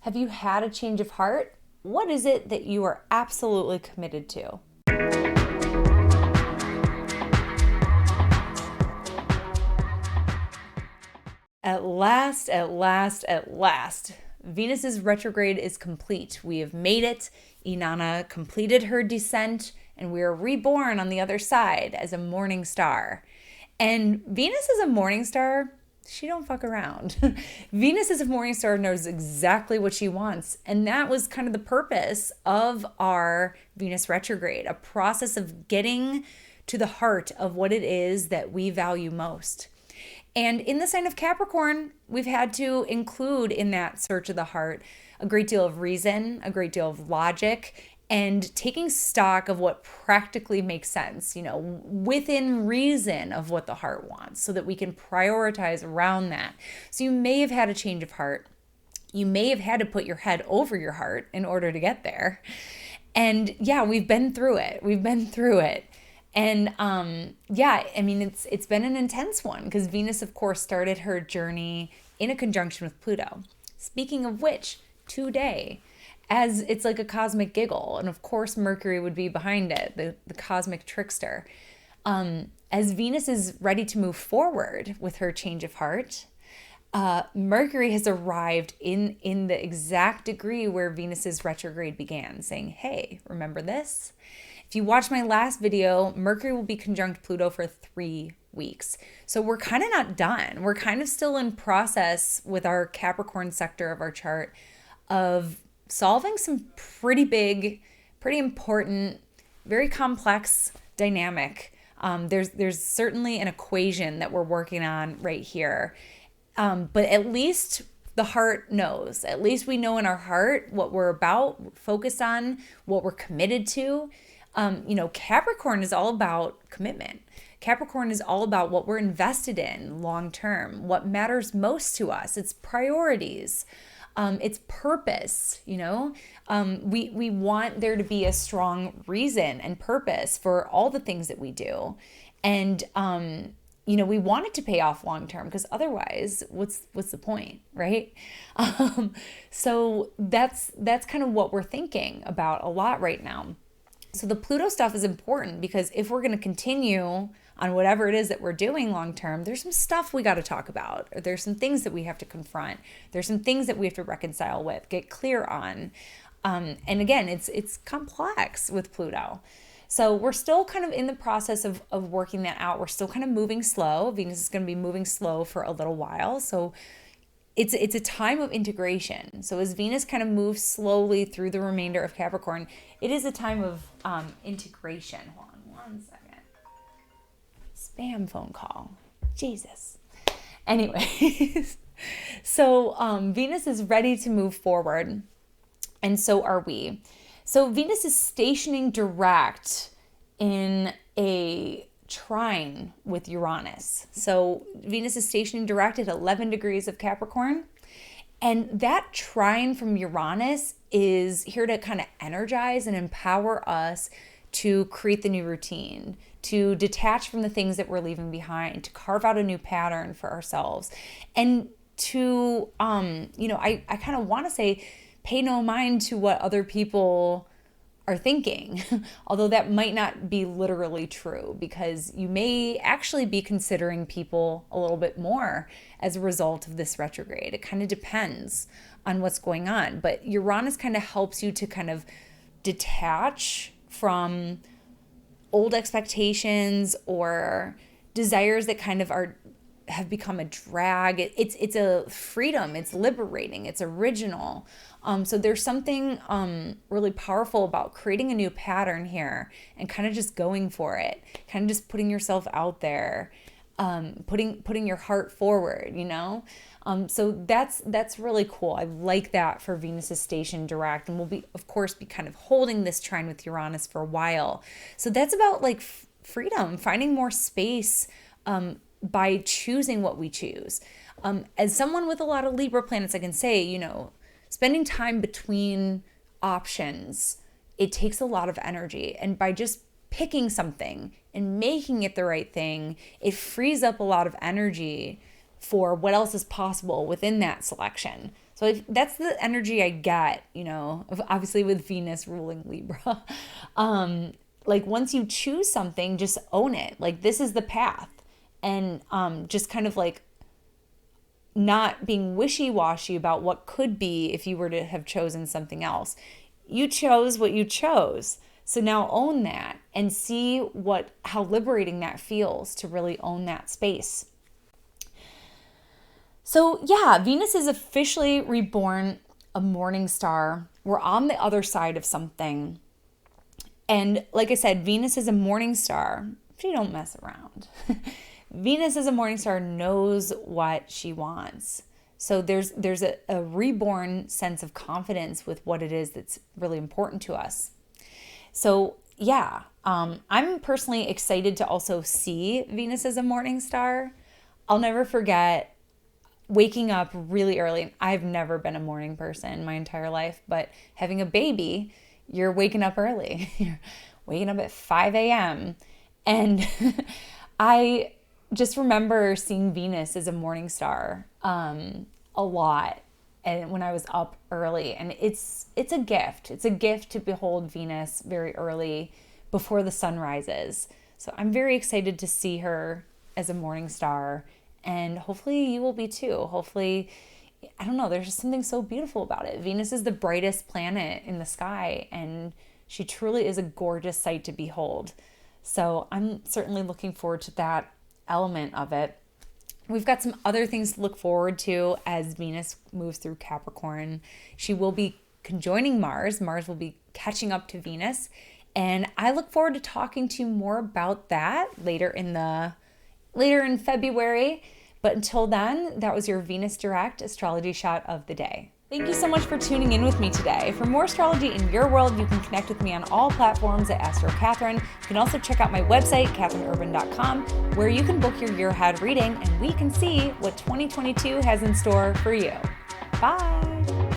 Have you had a change of heart? What is it that you are absolutely committed to? At last, at last, at last, Venus's retrograde is complete. We have made it. Inanna completed her descent, and we are reborn on the other side as a morning star. And Venus is a morning star. She don't fuck around. Venus as a morning star knows exactly what she wants. And that was kind of the purpose of our Venus retrograde, a process of getting to the heart of what it is that we value most. And in the sign of Capricorn, we've had to include in that search of the heart a great deal of reason, a great deal of logic, and taking stock of what practically makes sense, within reason of what the heart wants, so that we can prioritize around that. So you may have had a change of heart. You may have had to put your head over your heart in order to get there. And yeah, we've been through it. And it's been an intense one because Venus, of course, started her journey in a conjunction with Pluto. Speaking of which, today, as it's like a cosmic giggle, and of course Mercury would be behind it, the cosmic trickster. As Venus is ready to move forward with her change of heart, Mercury has arrived in the exact degree where Venus's retrograde began, saying, hey, remember this? If you watch my last video, Mercury will be conjunct Pluto for 3 weeks. So we're kind of not done. We're kind of still in process with our Capricorn sector of our chart of solving some pretty big, pretty important, very complex dynamic. There's certainly an equation that we're working on right here. But at least the heart knows. At least we know in our heart what we're about, focus on, what we're committed to. Capricorn is all about commitment. Capricorn is all about what we're invested in long term, what matters most to us. It's priorities. It's purpose, we want there to be a strong reason and purpose for all the things that we do. And, we want it to pay off long term, because otherwise what's the point, right? So that's kind of what we're thinking about a lot right now. So the Pluto stuff is important because if we're going to continue on whatever it is that we're doing long term, there's some stuff we got to talk about. There's some things that we have to confront. There's some things that we have to reconcile with, get clear on. And again, it's complex with Pluto. So we're still kind of in the process of working that out. We're still kind of moving slow. Venus is going to be moving slow for a little while. So it's a time of integration. So as Venus kind of moves slowly through the remainder of Capricorn, it is a time of integration. Hold on 1 second. Spam phone call. Jesus. Anyways, so Venus is ready to move forward, and so are we. So Venus is stationing direct in a trine with Uranus. So Venus is stationing direct at 11 degrees of Capricorn. And that trine from Uranus is here to kind of energize and empower us to create the new routine, to detach from the things that we're leaving behind, to carve out a new pattern for ourselves. And to, I kind of want to say, pay no mind to what other people are thinking, although that might not be literally true, because you may actually be considering people a little bit more as a result of this retrograde. It kind of depends on what's going on, but Uranus kind of helps you to kind of detach from old expectations or desires that kind of have become a drag. It's a freedom, it's liberating, it's original. So there's something really powerful about creating a new pattern here and kind of just going for it, kind of just putting yourself out there, putting your heart forward, So that's really cool. I like that for Venus's station direct, and we'll of course be kind of holding this trine with Uranus for a while. So that's about like freedom, finding more space by choosing what we choose. As someone with a lot of Libra planets, I can say, spending time between options, it takes a lot of energy. And by just picking something and making it the right thing, it frees up a lot of energy for what else is possible within that selection. So that's the energy I get, obviously with Venus ruling Libra. Like once you choose something, just own it. Like this is the path. And just kind of like not being wishy-washy about what could be if you were to have chosen something else. You chose what you chose. So now own that and see how liberating that feels to really own that space. So yeah, Venus is officially reborn a morning star. We're on the other side of something. And like I said, Venus is a morning star. She don't mess around. Venus as a morning star knows what she wants. So there's a reborn sense of confidence with what it is that's really important to us. So yeah, I'm personally excited to also see Venus as a morning star. I'll never forget waking up really early. I've never been a morning person my entire life, but having a baby, you're waking up early. You're waking up at 5 a.m. And I just remember seeing Venus as a morning star a lot, and when I was up early, and it's a gift. It's a gift to behold Venus very early before the sun rises. So I'm very excited to see her as a morning star, and hopefully you will be too. Hopefully, I don't know, there's just something so beautiful about it. Venus is the brightest planet in the sky, and she truly is a gorgeous sight to behold. So I'm certainly looking forward to that element of it. We've got some other things to look forward to as Venus moves through Capricorn. She will be conjoining Mars. Mars will be catching up to Venus. And I look forward to talking to you more about that later in February. But until then, that was your Venus Direct astrology shot of the day. Thank you so much for tuning in with me today. For more astrology in your world, you can connect with me on all platforms at Astro Catherine. You can also check out my website, catherineurban.com, where you can book your year ahead reading and we can see what 2022 has in store for you. Bye.